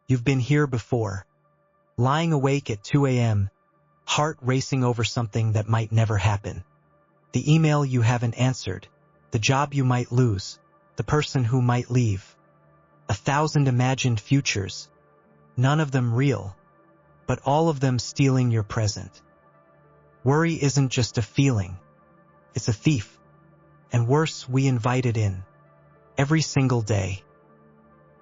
You've been here before. Lying awake at 2 a.m., heart racing over something that might never happen. The email you haven't answered, the job you might lose, the person who might leave. 1,000 imagined futures, none of them real, but all of them stealing your present. Worry isn't just a feeling, it's a thief. And worse, we invite it in. Every single day.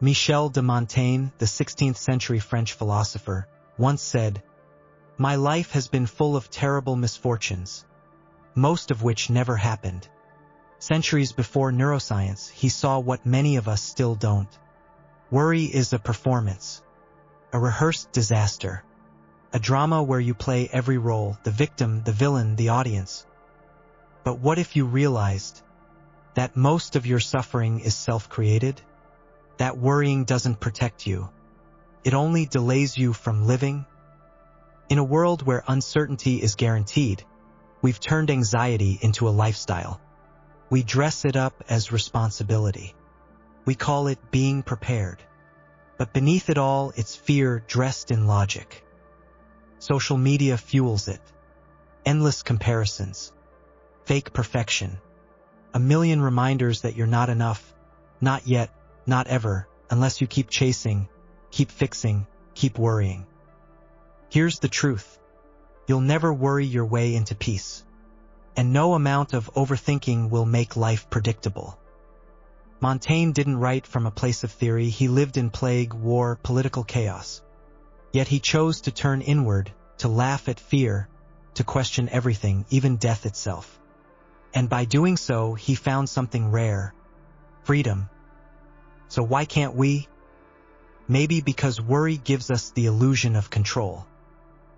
Michel de Montaigne, the 16th century French philosopher, once said, "My life has been full of terrible misfortunes, most of which never happened." Centuries before neuroscience, he saw what many of us still don't. Worry is a performance, a rehearsed disaster, a drama where you play every role, the victim, the villain, the audience. But what if you realized that most of your suffering is self-created? That worrying doesn't protect you. It only delays you from living. In a world where uncertainty is guaranteed, we've turned anxiety into a lifestyle. We dress it up as responsibility. We call it being prepared. But beneath it all, it's fear dressed in logic. Social media fuels it. Endless comparisons. Fake perfection. A million reminders that you're not enough. Not yet, not ever, unless you keep chasing, keep fixing, keep worrying. Here's the truth. You'll never worry your way into peace. And no amount of overthinking will make life predictable. Montaigne didn't write from a place of theory. He lived in plague, war, political chaos. Yet he chose to turn inward, to laugh at fear, to question everything, even death itself. And by doing so, he found something rare: freedom. So why can't we? Maybe because worry gives us the illusion of control.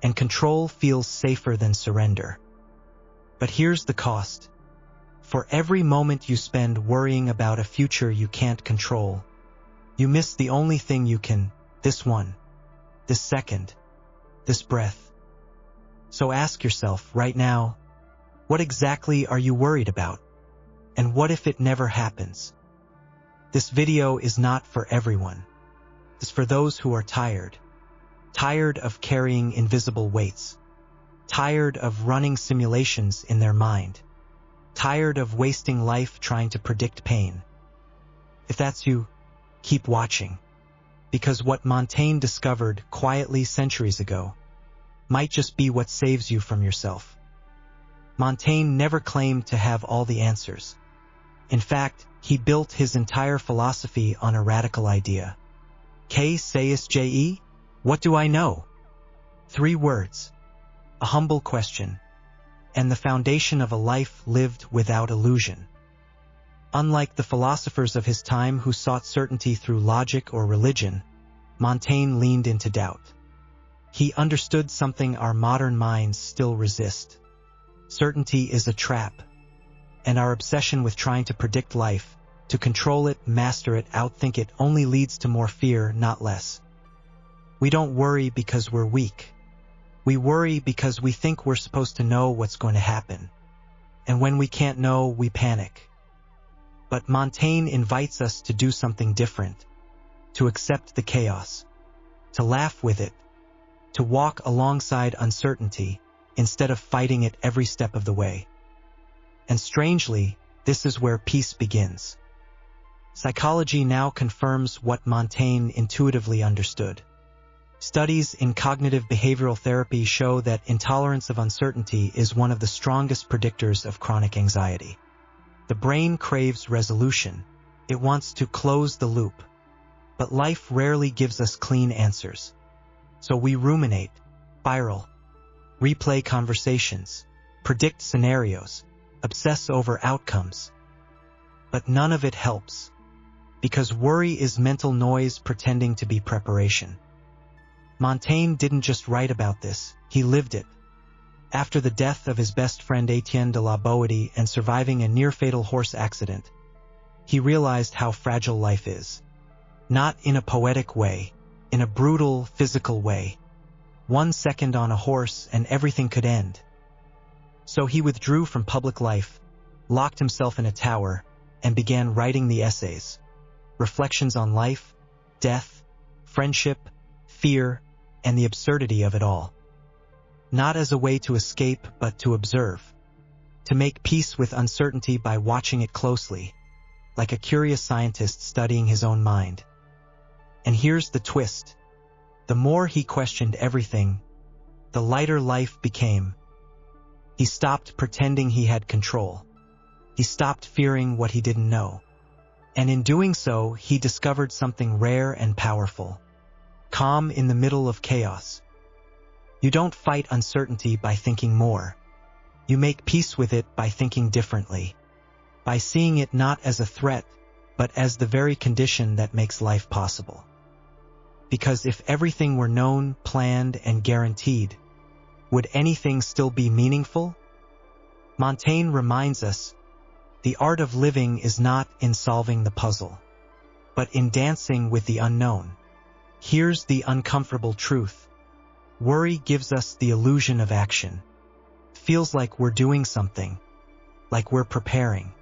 And control feels safer than surrender. But here's the cost. For every moment you spend worrying about a future you can't control, you miss the only thing you can, this one, this second, this breath. So ask yourself right now, what exactly are you worried about? And what if it never happens? This video is not for everyone. It's for those who are tired. Tired of carrying invisible weights. Tired of running simulations in their mind. Tired of wasting life trying to predict pain. If that's you, keep watching. Because what Montaigne discovered quietly centuries ago might just be what saves you from yourself. Montaigne never claimed to have all the answers. In fact, he built his entire philosophy on a radical idea. Que sais je? What do I know? 3 words. A humble question, and the foundation of a life lived without illusion. Unlike the philosophers of his time who sought certainty through logic or religion, Montaigne leaned into doubt. He understood something our modern minds still resist. Certainty is a trap, and our obsession with trying to predict life, to control it, master it, outthink it, only leads to more fear, not less. We don't worry because we're weak. We worry because we think we're supposed to know what's going to happen. And when we can't know, we panic. But Montaigne invites us to do something different, to accept the chaos, to laugh with it, to walk alongside uncertainty instead of fighting it every step of the way. And strangely, this is where peace begins. Psychology now confirms what Montaigne intuitively understood. Studies in cognitive behavioral therapy show that intolerance of uncertainty is one of the strongest predictors of chronic anxiety. The brain craves resolution. It wants to close the loop. But life rarely gives us clean answers. So we ruminate, spiral, replay conversations, predict scenarios, obsess over outcomes. But none of it helps. Because worry is mental noise pretending to be preparation. Montaigne didn't just write about this, he lived it. After the death of his best friend Etienne de la Boétie and surviving a near-fatal horse accident, he realized how fragile life is. Not in a poetic way, in a brutal, physical way. 1 second on a horse and everything could end. So he withdrew from public life, locked himself in a tower, and began writing the essays. Reflections on life, death, friendship, fear, and the absurdity of it all. Not as a way to escape, but to observe. To make peace with uncertainty by watching it closely, like a curious scientist studying his own mind. And here's the twist. The more he questioned everything, the lighter life became. He stopped pretending he had control. He stopped fearing what he didn't know. And in doing so, he discovered something rare and powerful. Calm in the middle of chaos. You don't fight uncertainty by thinking more. You make peace with it by thinking differently. By seeing it not as a threat, but as the very condition that makes life possible. Because if everything were known, planned, and guaranteed, would anything still be meaningful? Montaigne reminds us, the art of living is not in solving the puzzle, but in dancing with the unknown. Here's the uncomfortable truth. Worry gives us the illusion of action. Feels like we're doing something, like we're preparing,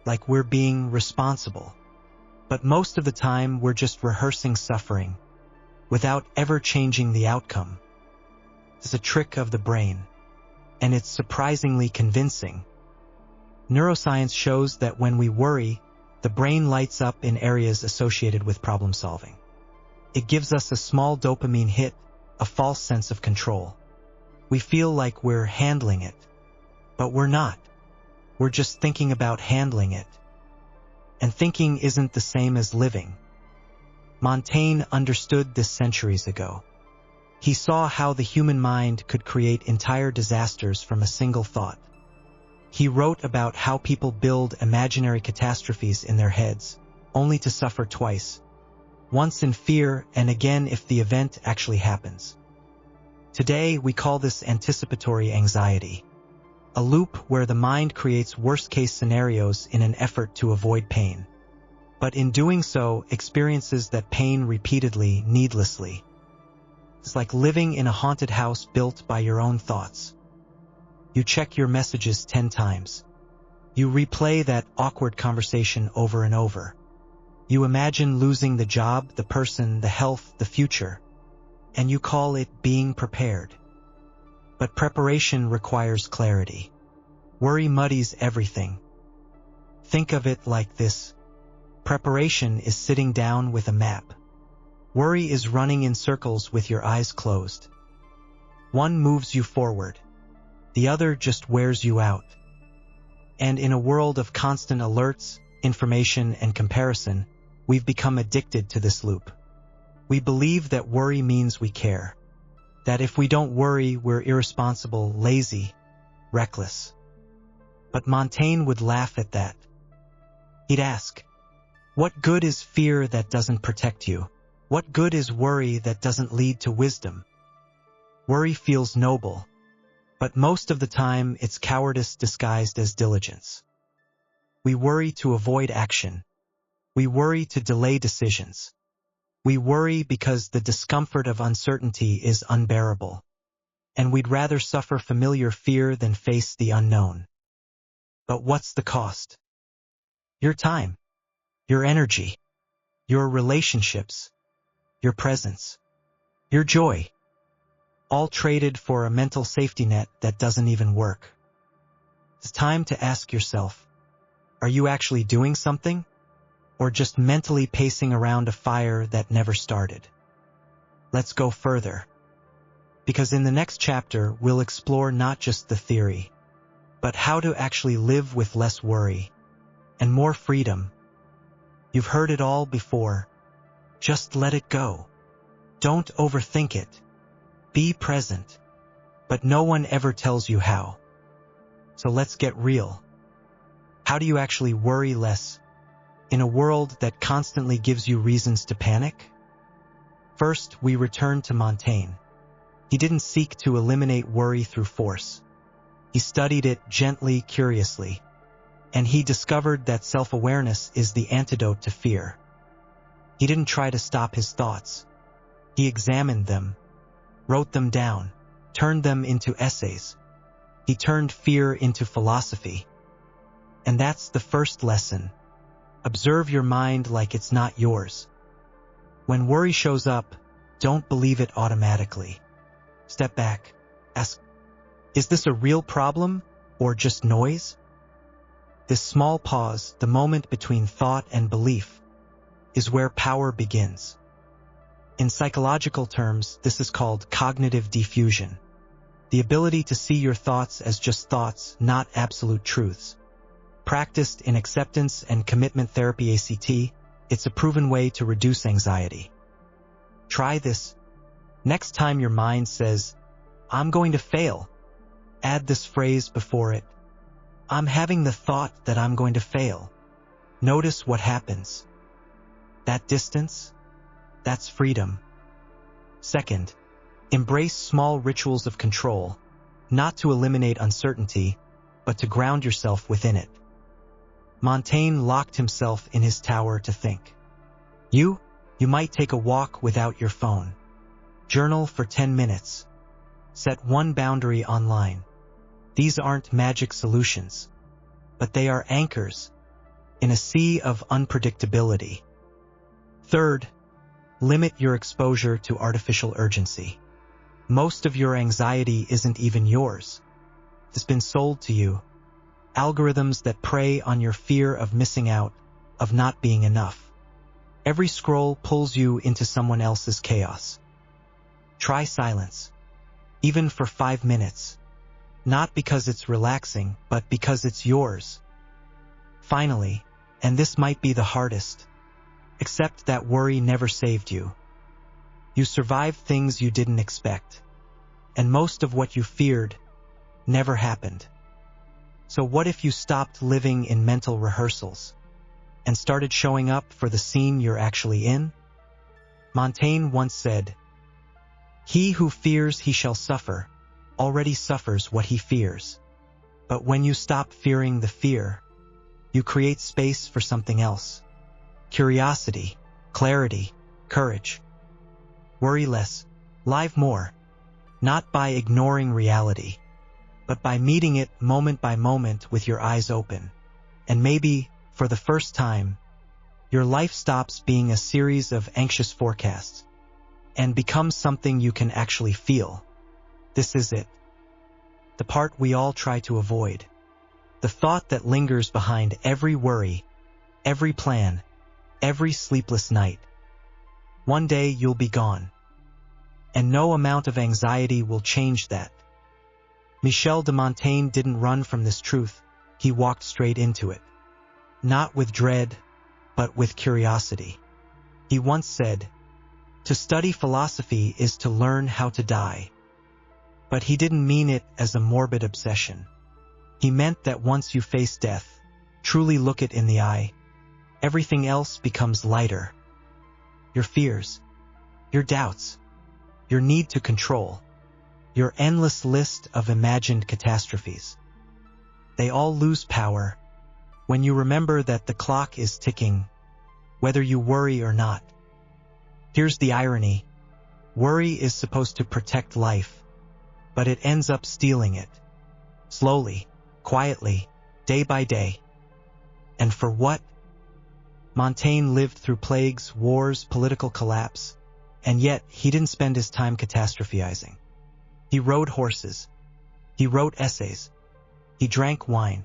like we're being responsible. But most of the time, we're just rehearsing suffering, without ever changing the outcome. It's a trick of the brain, and it's surprisingly convincing. Neuroscience shows that when we worry, the brain lights up in areas associated with problem solving. It gives us a small dopamine hit, a false sense of control. We feel like we're handling it, but we're not. We're just thinking about handling it. And thinking isn't the same as living. Montaigne understood this centuries ago. He saw how the human mind could create entire disasters from a single thought. He wrote about how people build imaginary catastrophes in their heads, only to suffer twice. Once in fear, and again if the event actually happens. Today, we call this anticipatory anxiety. A loop where the mind creates worst-case scenarios in an effort to avoid pain. But in doing so, experiences that pain repeatedly, needlessly. It's like living in a haunted house built by your own thoughts. You check your messages 10 times. You replay that awkward conversation over and over. You imagine losing the job, the person, the health, the future. And you call it being prepared. But preparation requires clarity. Worry muddies everything. Think of it like this. Preparation is sitting down with a map. Worry is running in circles with your eyes closed. One moves you forward. The other just wears you out. And in a world of constant alerts, information, and comparison, we've become addicted to this loop. We believe that worry means we care. That if we don't worry, we're irresponsible, lazy, reckless. But Montaigne would laugh at that. He'd ask, what good is fear that doesn't protect you? What good is worry that doesn't lead to wisdom? Worry feels noble, but most of the time it's cowardice disguised as diligence. We worry to avoid action. We worry to delay decisions. We worry because the discomfort of uncertainty is unbearable, and we'd rather suffer familiar fear than face the unknown. But what's the cost? Your time, your energy, your relationships, your presence, your joy, all traded for a mental safety net that doesn't even work. It's time to ask yourself, are you actually doing something? Or just mentally pacing around a fire that never started? Let's go further. Because in the next chapter, we'll explore not just the theory, but how to actually live with less worry and more freedom. You've heard it all before. Just let it go. Don't overthink it. Be present. But no one ever tells you how. So let's get real. How do you actually worry less in a world that constantly gives you reasons to panic? First, we return to Montaigne. He didn't seek to eliminate worry through force. He studied it gently, curiously, and he discovered that self-awareness is the antidote to fear. He didn't try to stop his thoughts. He examined them, wrote them down, turned them into essays. He turned fear into philosophy. And that's the first lesson. Observe your mind like it's not yours. When worry shows up, don't believe it automatically. Step back. Ask, is this a real problem or just noise? This small pause, the moment between thought and belief, is where power begins. In psychological terms, this is called cognitive diffusion, the ability to see your thoughts as just thoughts, not absolute truths. Practiced in acceptance and commitment therapy ACT, it's a proven way to reduce anxiety. Try this. Next time your mind says, I'm going to fail, add this phrase before it. I'm having the thought that I'm going to fail. Notice what happens. That distance, that's freedom. Second, embrace small rituals of control, not to eliminate uncertainty, but to ground yourself within it. Montaigne locked himself in his tower to think. You might take a walk without your phone. Journal for 10 minutes. Set one boundary online. These aren't magic solutions, but they are anchors in a sea of unpredictability. Third, limit your exposure to artificial urgency. Most of your anxiety isn't even yours. It's been sold to you. Algorithms that prey on your fear of missing out, of not being enough. Every scroll pulls you into someone else's chaos. Try silence, even for 5 minutes. Not because it's relaxing, but because it's yours. Finally, and this might be the hardest, accept that worry never saved you. You survived things you didn't expect, and most of what you feared never happened. So what if you stopped living in mental rehearsals and started showing up for the scene you're actually in? Montaigne once said, "He who fears he shall suffer already suffers what he fears." But when you stop fearing the fear, you create space for something else. Curiosity, clarity, courage. Worry less, live more, not by ignoring reality, but by meeting it moment by moment with your eyes open. And maybe, for the first time, your life stops being a series of anxious forecasts and becomes something you can actually feel. This is it. The part we all try to avoid. The thought that lingers behind every worry, every plan, every sleepless night. One day you'll be gone. And no amount of anxiety will change that. Michel de Montaigne didn't run from this truth, he walked straight into it. Not with dread, but with curiosity. He once said, "To study philosophy is to learn how to die." But he didn't mean it as a morbid obsession. He meant that once you face death, truly look it in the eye, everything else becomes lighter. Your fears, your doubts, your need to control, your endless list of imagined catastrophes. They all lose power when you remember that the clock is ticking, whether you worry or not. Here's the irony. Worry is supposed to protect life, but it ends up stealing it. Slowly, quietly, day by day. And for what? Montaigne lived through plagues, wars, political collapse, and yet he didn't spend his time catastrophizing. He rode horses. He wrote essays. He drank wine.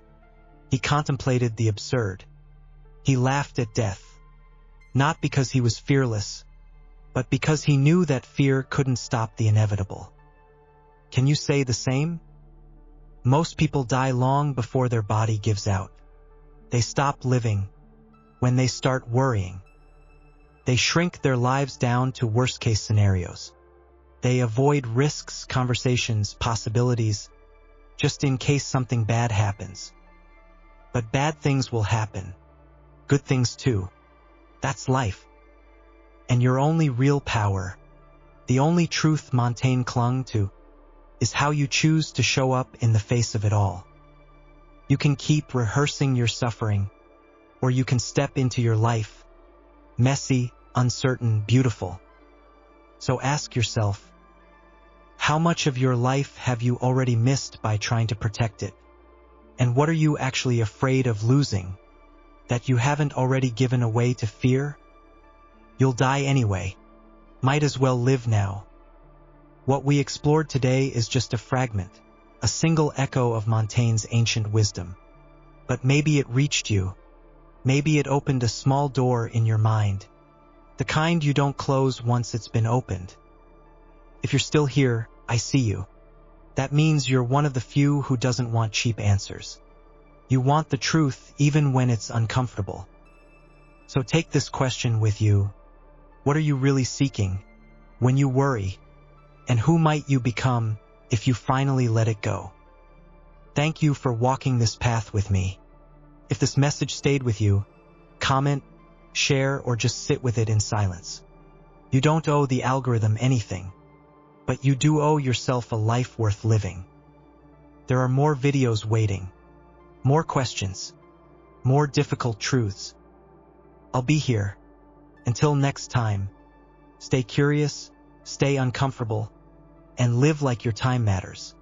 He contemplated the absurd. He laughed at death. Not because he was fearless, but because he knew that fear couldn't stop the inevitable. Can you say the same? Most people die long before their body gives out. They stop living when they start worrying. They shrink their lives down to worst-case scenarios. They avoid risks, conversations, possibilities, just in case something bad happens. But bad things will happen. Good things too. That's life. And your only real power, the only truth Montaigne clung to, is how you choose to show up in the face of it all. You can keep rehearsing your suffering, or you can step into your life, messy, uncertain, beautiful. So ask yourself, how much of your life have you already missed by trying to protect it? And what are you actually afraid of losing that you haven't already given away to fear? You'll die anyway. Might as well live now. What we explored today is just a fragment, a single echo of Montaigne's ancient wisdom. But maybe it reached you. Maybe it opened a small door in your mind, the kind you don't close once it's been opened. If you're still here, I see you. That means you're one of the few who doesn't want cheap answers. You want the truth even when it's uncomfortable. So take this question with you. What are you really seeking when you worry? And who might you become if you finally let it go? Thank you for walking this path with me. If this message stayed with you, comment, share, or just sit with it in silence. You don't owe the algorithm anything, but you do owe yourself a life worth living. There are more videos waiting, more questions, more difficult truths. I'll be here. Until next time, stay curious, stay uncomfortable, and live like your time matters.